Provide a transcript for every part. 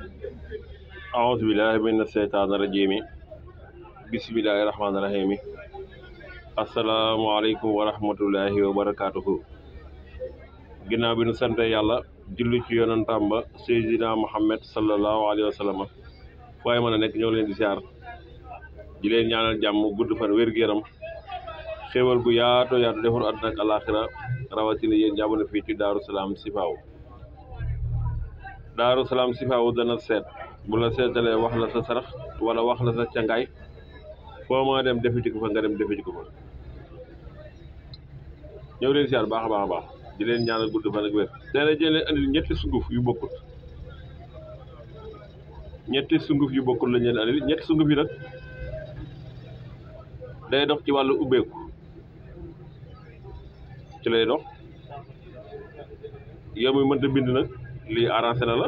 أعوذ بالله من الشيطان الرجيم بسم الله الرحمن الرحيم السلام عليكم ورحمة الله وبركاته ginnaaw bi nu sante yàlla julli ci yonentam ba Seydina Muhammad sallallahu alayhi wa sallam waaye mën a nekk ñoo leen di siyaar di leen ñaanal jàmm gudd fan wér-gu-yaram xéewal gu yaatu yaatu defar àdduna ak alaaxira rawatina yéen jàmm fii ci Daaru Salaam Sifaaw Daaru Salaam Sifaaw dana seet bu la seetalee wax la sa sarax wala wax la sa cangaay foo ma dem defi ci ko fa nga dem defi ci ko fa ñëw leen siyaar baax a baax a baax di leen ñaanal gudd fan ak wér tey la jëlee andil ñetti sunguf yu bokkut lañ leen andil ñetti sunguf yi nag day dox ci wàllu ubbeeku ci lay dox yow mi mënta bind nag lii arrangé na la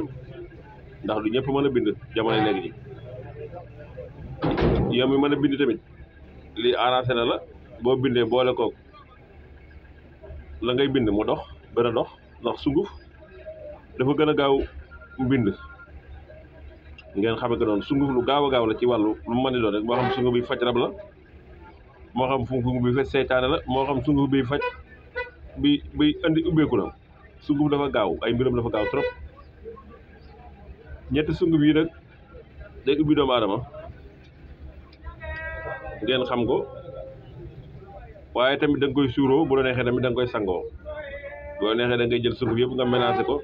ndax du ñëpp mën a bind jamono léegi ji yow mi mën a bind tamit lii arrangé na la boo bindee boole koog la ngay bind mu dox gën a dox ndax sunguf dafa gën a gaaw mbind ngeen xame ko noonu sunguf lu gaaw a gaaw la ci wàllu lu mën di doon rek moo xam sunguf bi faj rab la moo xam sunguf bi faj seytaane la moo xam sunguf bi faj bi andi ubbeeku la sunguf dafa gaaw ay mbiram dafa gaaw trop ñetti sunguf yi nag day ubbi doomu aadama ngeen xam ko waaye tamit da nga koy suuroo bu la neexee tamit da nga koy sangoo bu la neexee da ngay jël sunguf yëpp nga mélangé ko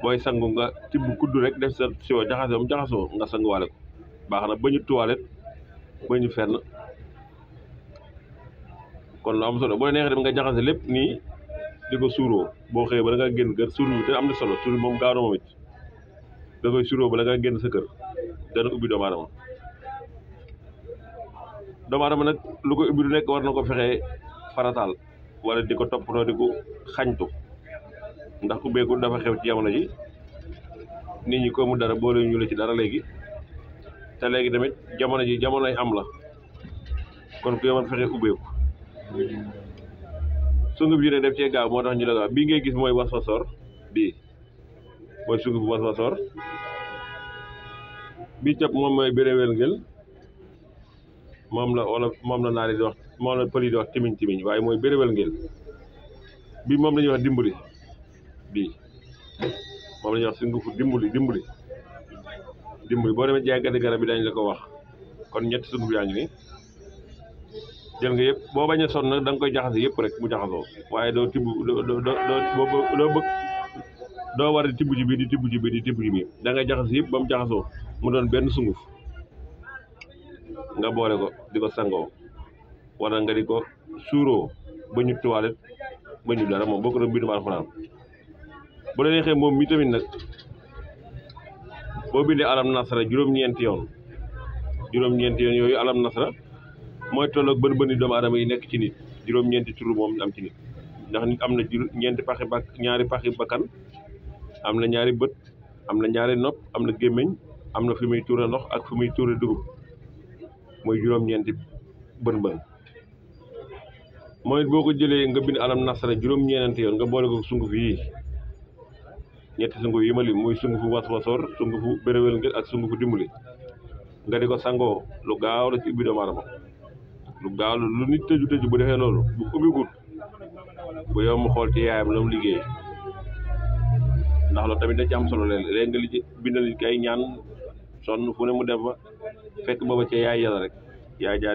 booy sangu nga tibb kudd rek def sa siwo jaxasoo nga sanguwaale ko baax na ba ñu tuwalet ba ñu fenn kon lu am solo bu la neexee tamit nga jaxase lépp nii di ko suuroo boo xëyee ba da nga génn kër suur bi te am na solo suur moom gaaw na moom it da koy suuroo ba da nga génn sa kër dana ubbi doomu aadama nag lu koy ubbi du nekk war na ko fexee farataal wala di ko toppatoo di ko xañtu ndax ubbeeku dafa xew ci jamono ji nit ñi ko mu dara boole ñu la ci dara léegi te léegi tamit jamono ji jamonoy am la kon ku yoman fexe ubbeeku sunguf yi ne def cee gaaw moo tax ñu la gaaw bii ngay gis mooy waswasoor bii mooy sunguf bu waswasoor bii cap moom mooy béréwél ngel moom la naari di wax moom la pël yi di wax timiñ waaye mooy béréwél ngel bii moom la ñuy wax dimbali bii moom la ñuy wax sungufu dimbali boo demee jaaykati garab bi dañ la ko wax kon ñetti sunguf yaa ngi nii jël nga yëpp boo bañ a sonn nag da nga koy jaxase yëpp rek mu jaxasoo waaye doo tibb doo bëgg doo war di tibb ci bii di tibb ci bii di tibb ci bii da ngay jaxase yëpp ba mu jaxasoo mu doon benn sunguf nga boole ko di ko sangoo wala nga di ko suuroo ba ñu tuwalet ba ñu dara moom boo ko doon bindum alxuraan bu la neexee moom mi tamit nag boo bindee alam nasara juróom-ñeenti yoon yooyu alam nasara mooy tolloog bën-bëni doomu aadama yi nekk ci nit juróom-ñeenti turu moom am ci nit ndax nit am na ñeenti ñaari paxi bakkan am na ñaari bët am na ñaari nopp am na gémmiñ am na fi muy tuure ndox ak fi muy tuure dugub mooy juróom-ñeenti bën mooy boo ko jëlee nga bind alam nasara juróom-ñeenti yoon nga boole ko sunguf yii ñetti sunguf yi ma lim muy sungufu waswasoor sungufu béréwél ngel ak sungufu dimbali nga di ko sangoo lu gaaw la ci ubbi doomu aadama lu gaaw la lu nit tëju bu defee loolu bu ubbigut bu yow mu xool ci yaayam la mu liggéey ndax loolu tamit da ci am solo léegi nga li bindal nit kay ñaan sonn fu ne mu dem fa fekk booba ci yaay yàlla rek yaay jaa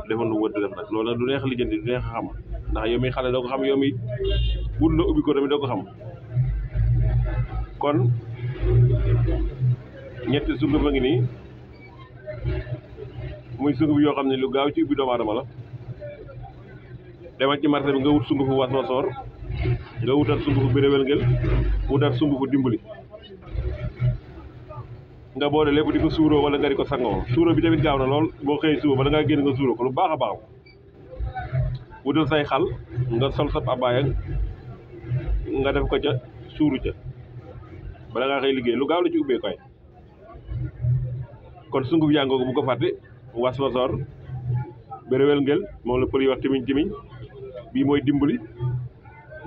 defoon lu wëdd def nag loolu nag du neex lijjanti du neex a xam ndax yow mi xale doo ko xam yow mi wut la ubbi ko tamit doo ko xam kon ñetti sunguf a ngi nii muy sunguf yoo xam ne lu gaaw ci ubbi doomu aadama la demal ci marché bi nga wut sungufu waswasoor nga wutal sungufu béréwél ngel wutal sungufu dimbali nga boole lépp di ko suuroo wala nga di ko sangoo suuroo bi tamit gaaw na lool boo xëyee suba bala ngaa génn nga suuroo ko lu baax a baax wutal say xal nga sol sa abaaya nga def ko ca suuru ca bala ngaa xëy liggéey lu gaaw la ci ubbee koy kon sunguf yàngoogu bu ko fàtte waswasoor béréwél ngel moom la pël yi wax timiñ bii mooy dimbali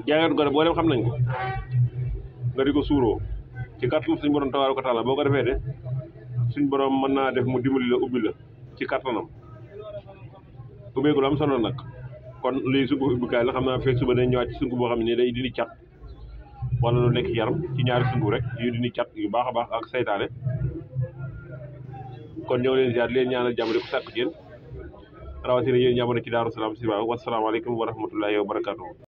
jaayoon ko boo dem xam nañ ko nga di ko suuroo ci kàttan suñu borom tabaaraka wa taala boo ko defee de suñu borom mën naa def mu dimbali la ubbi la ci kàttanam ubbeeku lu am solo nag kon lii sungu ubbikaay la xam naa fekk suba dañ ñëwaat ci sungu boo xam ne day dindi cat wala lu nekk yaram ci ñaari sungu rek yu dindi cat yu baax a baax ak saytaane kon ñoo leen ziar leen ñaanal jàmm di ko sàkk ci yéen rawatina yéen ñamoon ci Daaru Salaam si waaw wasalaamaaleykum wa rahmatullahi wa barakaatu.